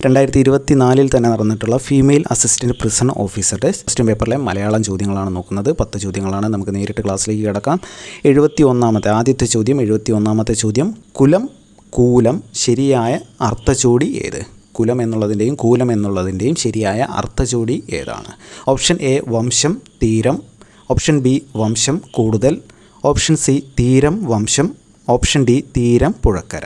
2024 തന്നെ നടന്നിട്ടുള്ള female assistant prison ഓഫീസറുടെ ക്വസ്റ്റ്യൻ പേപ്പറിലെ മലയാളം ചോദ്യങ്ങളാണ് നോക്കുന്നത്. 10 ചോദ്യങ്ങളാണ്. നമുക്ക് നേരിട്ട് ക്ലാസ്സിലേക്ക് കിടക്കാം. 71ാമത്തെ ആദ്യത്തെ ചോദ്യം 71ാമത്തെ ചോദ്യം, കുലം കൂലം ശരിയായ അർത്ഥജോഡി ഏത്? കുലം എന്നുള്ളതിൻ്റെയും കൂലം എന്നുള്ളതിൻ്റെയും ശരിയായ അർത്ഥജോഡി ഏതാണ്? ഓപ്ഷൻ എ വംശം തീരം, ഓപ്ഷൻ ബി വംശം കൂടുതൽ, ഓപ്ഷൻ സി തീരം വംശം, ഓപ്ഷൻ ഡി തീരം പുഴക്കര.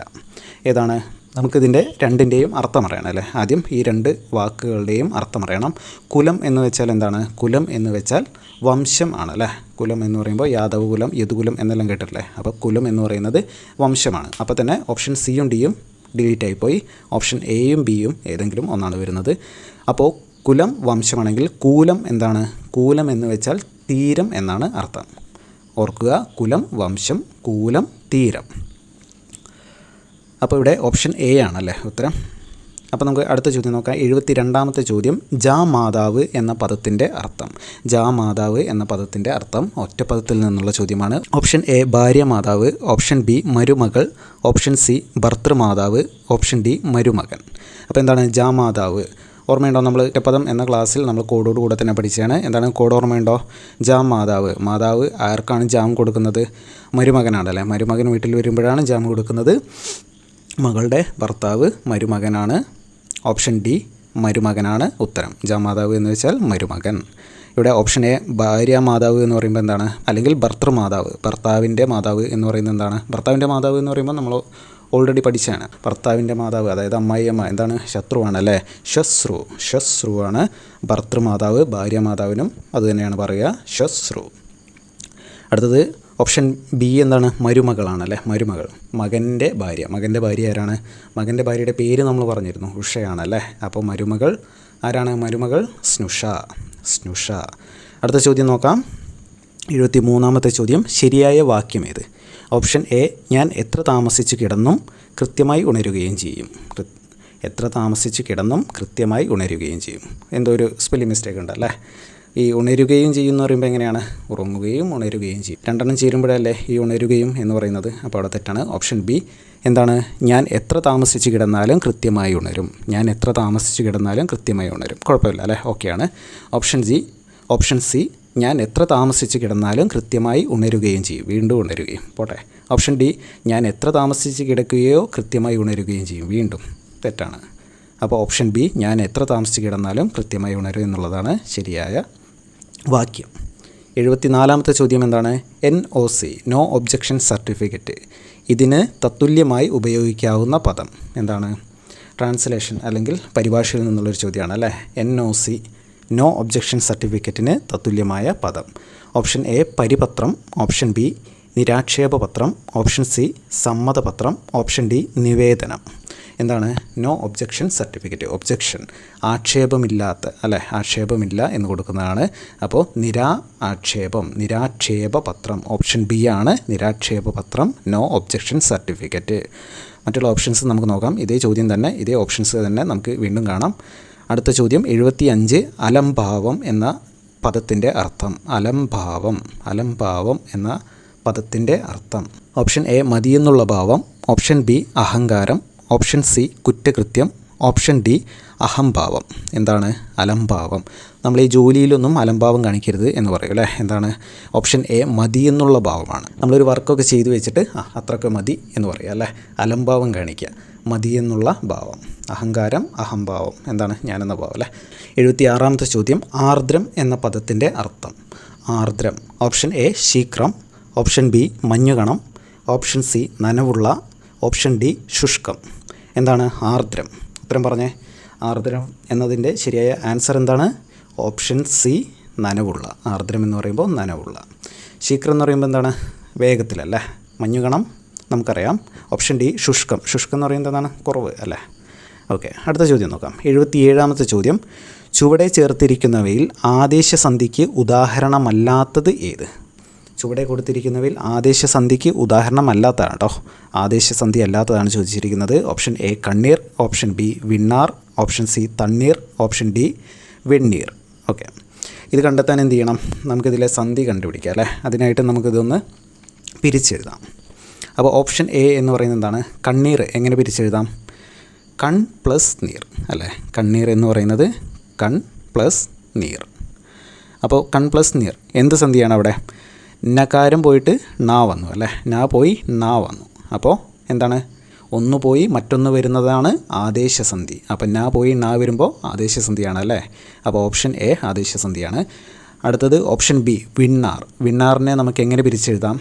ഏതാണ്? നമുക്കിതിൻ്റെ രണ്ടിൻ്റെയും അർത്ഥം അറിയണം അല്ലേ? ആദ്യം ഈ രണ്ട് വാക്കുകളുടെയും അർത്ഥം അറിയണം. കുലം എന്ന് വെച്ചാൽ എന്താണ്? കുലം എന്ന് വെച്ചാൽ വംശം ആണല്ലേ. കുലം എന്ന് പറയുമ്പോൾ യാദവ് കുലം യദുകുലം എന്നെല്ലാം കേട്ടിട്ടില്ലേ? അപ്പോൾ കുലം എന്ന് പറയുന്നത് വംശമാണ്. അപ്പോൾ തന്നെ ഓപ്ഷൻ സിയും ഡിയും ഡിലീറ്റ് ആയിപ്പോയി. ഓപ്ഷൻ എയും ബിയും ഏതെങ്കിലും ഒന്നാണ് വരുന്നത്. അപ്പോൾ കുലം വംശമാണെങ്കിൽ കൂലം എന്താണ്? കൂലം എന്ന് വെച്ചാൽ തീരം എന്നാണ് അർത്ഥം. ഓർക്കുക, കുലം വംശം കൂലം തീരം. അപ്പോൾ ഇവിടെ ഓപ്ഷൻ എ ആണല്ലേ ഉത്തരം. അപ്പോൾ നമുക്ക് അടുത്ത ചോദ്യം നോക്കാം. 72ാമത്തെ ചോദ്യം, ജാമാതാവ് എന്ന പദത്തിൻ്റെ അർത്ഥം. ജാമാതാവ് എന്ന പദത്തിൻ്റെ അർത്ഥം ഒറ്റപ്പദത്തിൽ നിന്നുള്ള ചോദ്യമാണ്. ഓപ്ഷൻ എ ഭാര്യമാതാവ്, ഓപ്ഷൻ ബി മരുമകൾ, ഓപ്ഷൻ സി ഭർത്തൃമാതാവ്, ഓപ്ഷൻ ഡി മരുമകൻ. അപ്പോൾ എന്താണ് ജാമാതാവ്? ഓർമ്മയുണ്ടോ? നമ്മൾ ഒറ്റപ്പദം എന്ന ക്ലാസ്സിൽ നമ്മൾ കോഡോട് കൂടെ തന്നെ പഠിച്ചതാണ്. എന്താണ് കോഡ്? ഓർമ്മയുണ്ടോ? ജാം മാതാവ്. മാതാവ് ആർക്കാണ് ജാം കൊടുക്കുന്നത്? മരുമകനാണല്ലേ. മരുമകൻ വീട്ടിൽ വരുമ്പോഴാണ് ജാം കൊടുക്കുന്നത്. മകളുടെ ഭർത്താവ് മരുമകനാണ്. ഓപ്ഷൻ ഡി മരുമകനാണ് ഉത്തരം. ജാമാതാവ് എന്ന് വെച്ചാൽ മരുമകൻ. ഇവിടെ ഓപ്ഷൻ എ ഭാര്യ മാതാവ് എന്ന് പറയുമ്പോൾ എന്താണ്? അല്ലെങ്കിൽ ഭർത്തൃമാതാവ്, ഭർത്താവിൻ്റെ മാതാവ് എന്ന് പറയുന്നത് എന്താണ്? ഭർത്താവിൻ്റെ മാതാവ് എന്ന് പറയുമ്പോൾ നമ്മൾ ഓൾറെഡി പഠിച്ചാണ്. ഭർത്താവിൻ്റെ മാതാവ് അതായത് അമ്മായിയമ്മ എന്താണ്? ശത്രുവാണല്ലേ. ശത്രുവാണ് ഭർത്തൃമാതാവ്. ഭാര്യമാതാവിനും അതുതന്നെയാണ് പറയുക, ശത്രു. അടുത്തത് ഓപ്ഷൻ ബി എന്താണ്? മരുമകളാണല്ലേ. മരുമകൾ, മകൻ്റെ ഭാര്യ. മകൻ്റെ ഭാര്യ ആരാണ്? മകൻ്റെ ഭാര്യയുടെ പേര് നമ്മൾ പറഞ്ഞിരുന്നു, ഉഷയാണല്ലേ. അപ്പോൾ മരുമകൾ ആരാണ്? മരുമകൾ സ്നുഷ. അടുത്ത ചോദ്യം നോക്കാം. 73ാമത്തെ ചോദ്യം, ശരിയായ വാക്യം ഏത്? ഓപ്ഷൻ എ ഞാൻ എത്ര താമസിച്ച് കിടന്നും കൃത്യമായി ഉണരുകയും ചെയ്യും. എത്ര താമസിച്ച് കിടന്നും കൃത്യമായി ഉണരുകയും ചെയ്യും. എന്തോ ഒരു സ്പെല്ലിംഗ് മിസ്റ്റേക്ക് ഉണ്ടല്ലേ. ഈ ഉണരുകയും ചെയ്യും എന്ന് പറയുമ്പോൾ എങ്ങനെയാണ്? ഉറങ്ങുകയും ഉണരുകയും ചെയ്യും. രണ്ടെണ്ണം ചേരുമ്പോഴല്ലേ ഈ ഉണരുകയും എന്ന് പറയുന്നത്. അപ്പോൾ അവിടെ തെറ്റാണ്. ഓപ്ഷൻ ബി എന്താണ്? ഞാൻ എത്ര താമസിച്ച് കിടന്നാലും കൃത്യമായി ഉണരും. ഞാൻ എത്ര താമസിച്ച് കിടന്നാലും കൃത്യമായി ഉണരും. കുഴപ്പമില്ല അല്ലേ, ഓക്കെയാണ്. ഓപ്ഷൻ സി ഞാൻ എത്ര താമസിച്ച് കിടന്നാലും കൃത്യമായി ഉണരുകയും ചെയ്യും. വീണ്ടും ഉണരുകയും. പോട്ടെ. ഓപ്ഷൻ ഡി ഞാൻ എത്ര താമസിച്ച് കിടക്കുകയോ കൃത്യമായി ഉണരുകയും ചെയ്യും. വീണ്ടും തെറ്റാണ്. അപ്പോൾ ഓപ്ഷൻ ബി ഞാൻ എത്ര താമസിച്ച് കിടന്നാലും കൃത്യമായി ഉണരും എന്നുള്ളതാണ് ശരിയായ വാക്യം. 74ാമത്തെ ചോദ്യം എന്താണ്? NOC no objection certificate. ഇതിന് തത്തുല്യമായി ഉപയോഗിക്കാവുന്ന പദം എന്താണ്? ട്രാൻസ്ലേഷൻ അല്ലെങ്കിൽ പരിഭാഷയിൽ നിന്നുള്ളൊരു ചോദ്യമാണ് അല്ലേ. NOC നോ ഒബ്ജക്ഷൻ സർട്ടിഫിക്കറ്റിന് തത്തുല്യമായ പദം. ഓപ്ഷൻ എ പരിപത്രം, ഓപ്ഷൻ ബി നിരാക്ഷേപപത്രം, ഓപ്ഷൻ സി സമ്മതപത്രം, ഓപ്ഷൻ ഡി നിവേദനം. എന്താണ് നോ ഒബ്ജക്ഷൻ സർട്ടിഫിക്കറ്റ്? ഒബ്ജക്ഷൻ ആക്ഷേപമില്ലാത്ത അല്ലേ, ആക്ഷേപമില്ല എന്ന് കൊടുക്കുന്നതാണ്. അപ്പോൾ നിരാക്ഷേപപത്രം. ഓപ്ഷൻ ബി ആണ് നിരാക്ഷേപപത്രം, നോ ഒബ്ജക്ഷൻ സർട്ടിഫിക്കറ്റ്. മറ്റുള്ള ഓപ്ഷൻസ് നമുക്ക് നോക്കാം. ഇതേ ചോദ്യം തന്നെ, ഇതേ ഓപ്ഷൻസ് തന്നെ നമുക്ക് വീണ്ടും കാണാം. അടുത്ത ചോദ്യം 75, അലംഭാവം എന്ന പദത്തിൻ്റെ അർത്ഥം. അലംഭാവം എന്ന പദത്തിൻ്റെ അർത്ഥം. ഓപ്ഷൻ എ മതിയെന്നുള്ള ഭാവം, ഓപ്ഷൻ ബി അഹങ്കാരം, ഓപ്ഷൻ സി കുറ്റകൃത്യം, ഓപ്ഷൻ ഡി അഹംഭാവം. എന്താണ് അലംഭാവം? നമ്മൾ ഈ ജോലിയിലൊന്നും അലംഭാവം കാണിക്കരുത് എന്ന് പറയും അല്ലേ. എന്താണ്? ഓപ്ഷൻ എ മതിയെന്നുള്ള ഭാവമാണ്. നമ്മളൊരു വർക്കൊക്കെ ചെയ്തു വെച്ചിട്ട് അത്രയൊക്കെ മതി എന്ന് പറയുക അല്ലേ. അലംഭാവം കാണിക്കുക, മതിയെന്നുള്ള ഭാവം. അഹങ്കാരം അഹംഭാവം എന്താണ്? ഞാനെന്ന ഭാവം അല്ലേ. 76ാമത്തെ ചോദ്യം, ആർദ്രം എന്ന പദത്തിൻ്റെ അർത്ഥം. ആർദ്രം. ഓപ്ഷൻ എ ശീഘ്രം, ഓപ്ഷൻ ബി മഞ്ഞുകണം, ഓപ്ഷൻ സി നനവുള്ള, ഓപ്ഷൻ ഡി ശുഷ്കം. എന്താണ് ആർദ്രം? ഉത്തരം പറഞ്ഞേ. ആർദ്രം എന്നതിൻ്റെ ശരിയായ ആൻസർ എന്താണ്? Option C നനവുള്ള. ആർദ്രം എന്ന് പറയുമ്പോൾ നനവുള്ള. ശീഘ്രം എന്ന് പറയുമ്പോൾ എന്താണ്? വേഗത്തിലല്ലേ. മഞ്ഞുകണം നമുക്കറിയാം. Option D ശുഷ്കം. ശുഷ്കം എന്ന് പറയുന്നത് എന്താണ്? കുറവ് അല്ലേ. ഓക്കെ, അടുത്ത ചോദ്യം നോക്കാം. 77ാമത്തെ ചോദ്യം, ചുവടെ ചേർത്തിരിക്കുന്നവയിൽ ആദേശസന്ധിക്ക് ഉദാഹരണമല്ലാത്തത് ഏത്? ചുവടെ കൊടുത്തിരിക്കുന്നവയിൽ ആദേശസന്ധിക്ക് ഉദാഹരണമല്ലാത്തതാണ് കേട്ടോ. ആദേശസന്ധി അല്ലാത്തതാണ് ചോദിച്ചിരിക്കുന്നത്. ഓപ്ഷൻ എ കണ്ണീർ, ഓപ്ഷൻ ബി വിണ്ണാർ, ഓപ്ഷൻ സി തണ്ണീർ, ഓപ്ഷൻ ഡി വെണ്ണീർ. ഓക്കെ, ഇത് കണ്ടെത്താൻ എന്ത് ചെയ്യണം? നമുക്കിതിലെ സന്ധി കണ്ടുപിടിക്കാം അല്ലേ. അതിനായിട്ട് നമുക്കിതൊന്ന് പിരിച്ചെഴുതാം. അപ്പോൾ ഓപ്ഷൻ എ എന്ന് പറയുന്നത് എന്താണ്? കണ്ണീർ. എങ്ങനെ പിരിച്ചെഴുതാം? കൺ പ്ലസ് നീർ അല്ലേ. കണ്ണീർ എന്ന് പറയുന്നത് കൺ പ്ലസ് നീർ. അപ്പോൾ കൺ പ്ലസ് നീർ എന്ത് സന്ധിയാണ് അവിടെ? നകാരം പോയിട്ട് നാ വന്നു അല്ലേ. നാ പോയി നാ വന്നു. അപ്പോൾ എന്താണ്? ഒന്ന് പോയി മറ്റൊന്ന് വരുന്നതാണ് ആദേശസന്ധി. അപ്പം നാ പോയി നാ വരുമ്പോൾ ആദേശസന്ധിയാണ് അല്ലേ. അപ്പോൾ ഓപ്ഷൻ എ ആദേശസന്ധിയാണ്. അടുത്തത് ഓപ്ഷൻ ബി വിണ്ണാർ. വിണ്ണാറിനെ നമുക്ക് എങ്ങനെ പിരിച്ചെഴുതാം?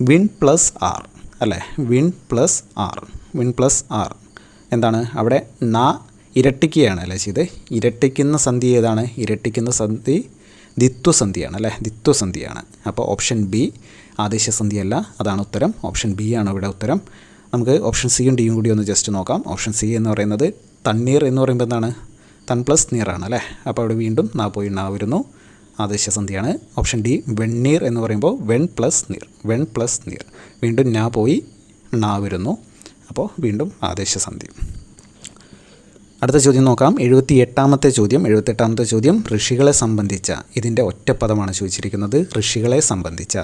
വിൺ പ്ലസ് ആർ അല്ലേ. വിൺ പ്ലസ് ആർ. വിൺ പ്ലസ് ആർ എന്താണ്? അവിടെ നാ ഇരട്ടിക്കുകയാണ് അല്ലേ ചെയ്ത്. ഇരട്ടിക്കുന്ന സന്ധി ഏതാണ്? ഇരട്ടിക്കുന്ന സന്ധി ദ്വിത്വസന്ധിയാണ് അല്ലേ. ദ്വിത്വസന്ധിയാണ്. അപ്പോൾ ഓപ്ഷൻ ബി ആദേശസന്ധിയല്ല, അതാണ് ഉത്തരം. ഓപ്ഷൻ ബി ആണ് ഇവിടെ ഉത്തരം. നമുക്ക് ഓപ്ഷൻ സിയും ഡിയും കൂടി ഒന്ന് ജസ്റ്റ് നോക്കാം. ഓപ്ഷൻ സി എന്ന് പറയുന്നത് തണ്ണീർ എന്ന് പറയുമ്പോൾ എന്താണ്? തൺ പ്ലസ് നീറാണ് അല്ലേ. അപ്പോൾ അവിടെ വീണ്ടും നാ പോയി നാ വരുന്നു, ആദേശസന്ധിയാണ്. ഓപ്ഷൻ ഡി വെണ്ണീർ എന്ന് പറയുമ്പോൾ വെൺ പ്ലസ് നീർ. വെൺ പ്ലസ് നീർ. വീണ്ടും നാ പോയി നാ വരുന്നു, അപ്പോൾ വീണ്ടും ആദേശസന്ധി. അടുത്ത ചോദ്യം നോക്കാം. 78ാമത്തെ ചോദ്യം ഋഷികളെ സംബന്ധിച്ച ഇതിൻ്റെ ഒറ്റപ്പദമാണ് ചോദിച്ചിരിക്കുന്നത്. ഋഷികളെ സംബന്ധിച്ച.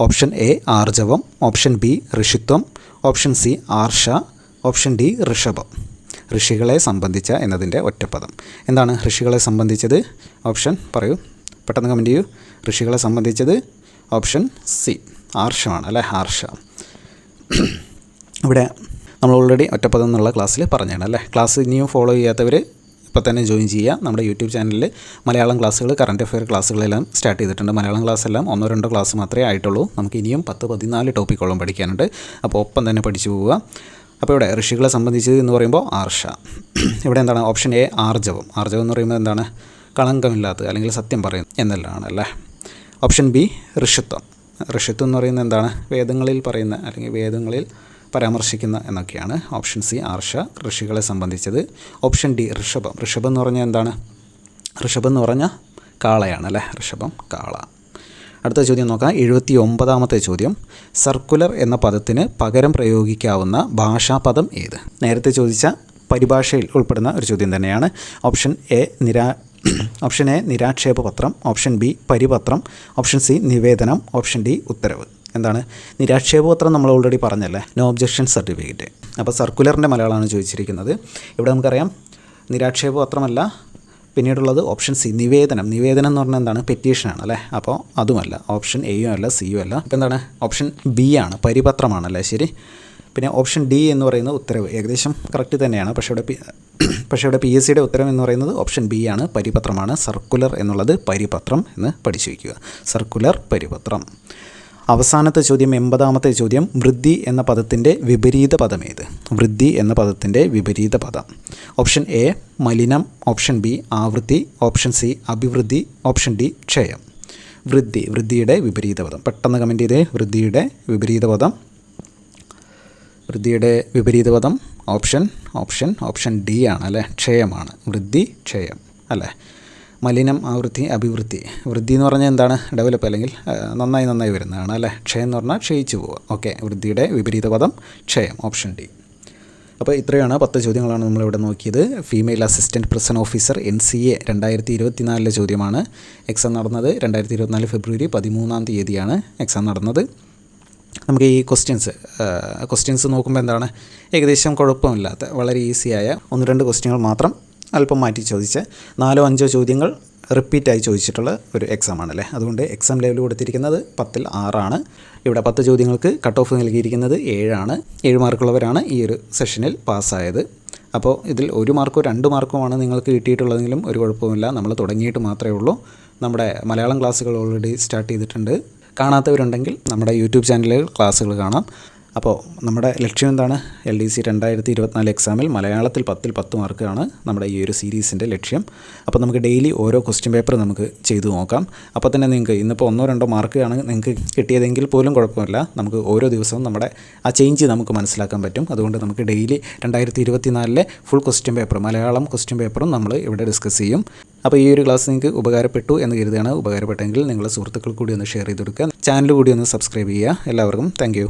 ഓപ്ഷൻ എ ആർജവം, ഓപ്ഷൻ ബി ഋഷിത്വം, ഓപ്ഷൻ സി ആർഷ, ഓപ്ഷൻ ഡി ഋഷഭം. ഋഷികളെ സംബന്ധിച്ച എന്നതിൻ്റെ ഒറ്റപ്പദം എന്താണ്? ഋഷികളെ സംബന്ധിച്ചത് ഓപ്ഷൻ പറയൂ, പെട്ടെന്ന് കമൻറ്റ് ചെയ്യൂ. ഋഷികളെ സംബന്ധിച്ചത് ഓപ്ഷൻ സി ആർഷമാണ് അല്ലേ. ആർഷ. ഇവിടെ നമ്മൾ ഓൾറെഡി ഒറ്റപ്പദം എന്നുള്ള ക്ലാസ്സിൽ പറഞ്ഞാണ് അല്ലേ. ക്ലാസ് ഇനിയും ഫോളോ ചെയ്യാത്തവർ ഇപ്പോൾ തന്നെ ജോയിൻ ചെയ്യുക. നമ്മുടെ യൂട്യൂബ് ചാനലിൽ മലയാളം ക്ലാസ്സുകൾ, കറണ്ട് അഫെയർ ക്ലാസ്സുകളെല്ലാം സ്റ്റാർട്ട് ചെയ്തിട്ടുണ്ട്. മലയാളം ക്ലാസ് എല്ലാം 1-2 ക്ലാസ് മാത്രമേ ആയിട്ടുള്ളൂ. നമുക്ക് ഇനിയും 10-14 ടോപ്പിക്കോളം പഠിക്കാനുണ്ട്. അപ്പോൾ ഒപ്പം തന്നെ പഠിച്ചു പോവുക. അപ്പോൾ ഇവിടെ ഋഷികളെ സംബന്ധിച്ചത് എന്ന് പറയുമ്പോൾ ആർഷ. ഇവിടെ എന്താണ്? ഓപ്ഷൻ എ ആർജവം. ആർജവം എന്ന് പറയുമ്പോൾ എന്താണ്? കളങ്കമില്ലാത്തത് അല്ലെങ്കിൽ സത്യം പറയും എന്നെല്ലാമാണ് അല്ലേ. Option B ഋഷിത്വം. ഋഷിത്വം എന്ന് പറയുന്നത് എന്താണ്? വേദങ്ങളിൽ പറയുന്ന അല്ലെങ്കിൽ വേദങ്ങളിൽ പരാമർശിക്കുന്ന എന്നൊക്കെയാണ്. ഓപ്ഷൻ സി ആർഷ, ഋഷികളെ സംബന്ധിച്ചത്. ഓപ്ഷൻ ഡി ഋഷഭം. ഋഷഭം എന്ന് പറഞ്ഞാൽ എന്താണ്? ഋഷഭം എന്ന് പറഞ്ഞാൽ കാളയാണ് അല്ലേ. ഋഷഭം കാള. അടുത്ത ചോദ്യം നോക്കാം. 79ാമത്തെ ചോദ്യം സർക്കുലർ എന്ന പദത്തിന് പകരം പ്രയോഗിക്കാവുന്ന ഭാഷാപദം ഏത്? നേരത്തെ ചോദിച്ച പരിഭാഷയിൽ ഉൾപ്പെടുന്ന ഒരു ചോദ്യം തന്നെയാണ്. ഓപ്ഷൻ എ നിരാക്ഷേപപത്രം, ഓപ്ഷൻ ബി പരിപത്രം, ഓപ്ഷൻ സി നിവേദനം, ഓപ്ഷൻ ഡി ഉത്തരവ്. എന്താണ്? നിരാക്ഷേപപത്രം നമ്മൾ ഓൾറെഡി പറഞ്ഞല്ലേ, നോ ഒബ്ജക്ഷൻ സർട്ടിഫിക്കറ്റ്. അപ്പോൾ സർക്കുലറിൻ്റെ മലയാളമാണ് ചോദിച്ചിരിക്കുന്നത്. ഇവിടെ നമുക്കറിയാം നിരാക്ഷേപപത്രമല്ല. പിന്നീടുള്ളത് ഓപ്ഷൻ സി നിവേദനം. നിവേദനം എന്ന് പറഞ്ഞാൽ എന്താണ്? പെറ്റീഷനാണ് അല്ലേ. അപ്പോൾ അതുമല്ല. ഓപ്ഷൻ എയും അല്ല സിയും അല്ല. അപ്പോൾ എന്താണ്? ഓപ്ഷൻ ബി ആണ്, പരിപത്രമാണല്ലേ ശരി. പിന്നെ ഓപ്ഷൻ ഡി എന്ന് പറയുന്നത് ഉത്തരവ്. ഏകദേശം കറക്റ്റ് തന്നെയാണ്. പക്ഷേ ഇവിടെ PSCയുടെ ഉത്തരം എന്ന് പറയുന്നത് ഓപ്ഷൻ ബി ആണ്, പരിപത്രമാണ്. സർക്കുലർ എന്നുള്ളത് പരിപത്രം എന്ന് പഠിച്ചു വയ്ക്കുക. സർക്കുലർ, പരിപത്രം. അവസാനത്തെ ചോദ്യം 80ാമത്തെ ചോദ്യം വൃദ്ധി എന്ന പദത്തിൻ്റെ വിപരീത പദം ഏത്? വൃദ്ധി എന്ന പദത്തിൻ്റെ വിപരീത പദം. ഓപ്ഷൻ എ മലിനം, ഓപ്ഷൻ ബി ആവൃത്തി, ഓപ്ഷൻ സി അഭിവൃദ്ധി, ഓപ്ഷൻ ഡി ക്ഷയം. വൃദ്ധിയുടെ വിപരീത പദം പെട്ടെന്ന് കമൻറ്റ് ചെയ്തേ. വൃദ്ധിയുടെ വിപരീത പദം ഓപ്ഷൻ ഡി ആണ് അല്ലേ. ക്ഷയമാണ്. വൃദ്ധി ക്ഷയം അല്ലേ. മലിനം ആവൃത്തി അഭിവൃദ്ധി. വൃദ്ധി എന്ന് പറഞ്ഞാൽ എന്താണ്? ഡെവലപ്പ് അല്ലെങ്കിൽ നന്നായി വരുന്നതാണ് അല്ലേ. ക്ഷയം എന്ന് പറഞ്ഞാൽ ക്ഷയിച്ചു പോവുക. ഓക്കെ. വൃദ്ധിയുടെ വിപരീത പദം ക്ഷയം. Option D. അപ്പോൾ ഇത്രയാണ് 10 ചോദ്യങ്ങളാണ് നമ്മളിവിടെ നോക്കിയത്. ഫീമെയിൽ അസിസ്റ്റൻറ്റ് പ്രസൻ ഓഫീസർ NCA 2024 ചോദ്യമാണ്. എക്സാം നടന്നത് 2024 ഫെബ്രുവരി 13-ാം തീയതിയാണ് എക്സാം നടന്നത്. നമുക്ക് ഈ ക്വസ്റ്റ്യൻസ് നോക്കുമ്പോൾ എന്താണ്? ഏകദേശം കുഴപ്പമില്ലാത്ത വളരെ ഈസിയായ 1-2 ക്വസ്റ്റ്യനുകൾ മാത്രം അല്പം മാറ്റി ചോദിച്ച് 4-5 ചോദ്യങ്ങൾ റിപ്പീറ്റായി ചോദിച്ചിട്ടുള്ള ഒരു എക്സാമാണല്ലേ. അതുകൊണ്ട് എക്സാം ലെവൽ കൊടുത്തിരിക്കുന്നത് 10-ൽ 6 ഇവിടെ 10 ചോദ്യങ്ങൾക്ക് കട്ട് ഓഫ് നൽകിയിരിക്കുന്നത് 7 7 മാർക്കുള്ളവരാണ് ഈ ഒരു സെഷനിൽ പാസ്സായത്. അപ്പോൾ ഇതിൽ 1 മാർക്കോ 2 മാർക്കുമാണ് നിങ്ങൾക്ക് കിട്ടിയിട്ടുള്ളതെങ്കിലും ഒരു കുഴപ്പമില്ല. നമ്മൾ തുടങ്ങിയിട്ട് മാത്രമേ ഉള്ളൂ. നമ്മുടെ മലയാളം ക്ലാസ്സുകൾ ഓൾറെഡി സ്റ്റാർട്ട് ചെയ്തിട്ടുണ്ട്. കാണാത്തവരുണ്ടെങ്കിൽ നമ്മുടെ യൂട്യൂബ് ചാനലിൽ ക്ലാസ്സുകൾ കാണാം. അപ്പോൾ നമ്മുടെ ലക്ഷ്യം എന്താണ്? LDC 2024 എക്സാമിൽ മലയാളത്തിൽ 10-ൽ 10 മാർക്കാണ് നമ്മുടെ ഈ ഒരു സീരീസിൻ്റെ ലക്ഷ്യം. അപ്പോൾ നമുക്ക് ഡെയിലി ഓരോ ക്വസ്റ്റ്യൻ പേപ്പർ നമുക്ക് ചെയ്തു നോക്കാം. അപ്പോൾ തന്നെ നിങ്ങൾക്ക് ഇന്നിപ്പോൾ 1-2 മാർക്കാണ് നിങ്ങൾക്ക് കിട്ടിയതെങ്കിൽ പോലും കുഴപ്പമില്ല. നമുക്ക് ഓരോ ദിവസവും നമ്മുടെ ആ ചേഞ്ച് നമുക്ക് മനസ്സിലാക്കാൻ പറ്റും. അതുകൊണ്ട് നമുക്ക് daily 2024 full question paper, Malayalam question പേപ്പറും നമ്മൾ ഇവിടെ ഡിസ്കസ് ചെയ്യും. അപ്പോൾ ഈ ഒരു ക്ലാസ് നിങ്ങൾക്ക് ഉപകാരപ്പെട്ടു എന്ന് കരുതുകയാണ്. ഉപകാരപ്പെട്ടെങ്കിൽ നിങ്ങളുടെ സുഹൃത്തുക്കൾ കൂടി ഒന്ന് ഷെയർ ചെയ്ത് കൊടുക്കുക. ചാനൽ കൂടി ഒന്ന് സബ്സ്ക്രൈബ് ചെയ്യുക. എല്ലാവർക്കും താങ്ക്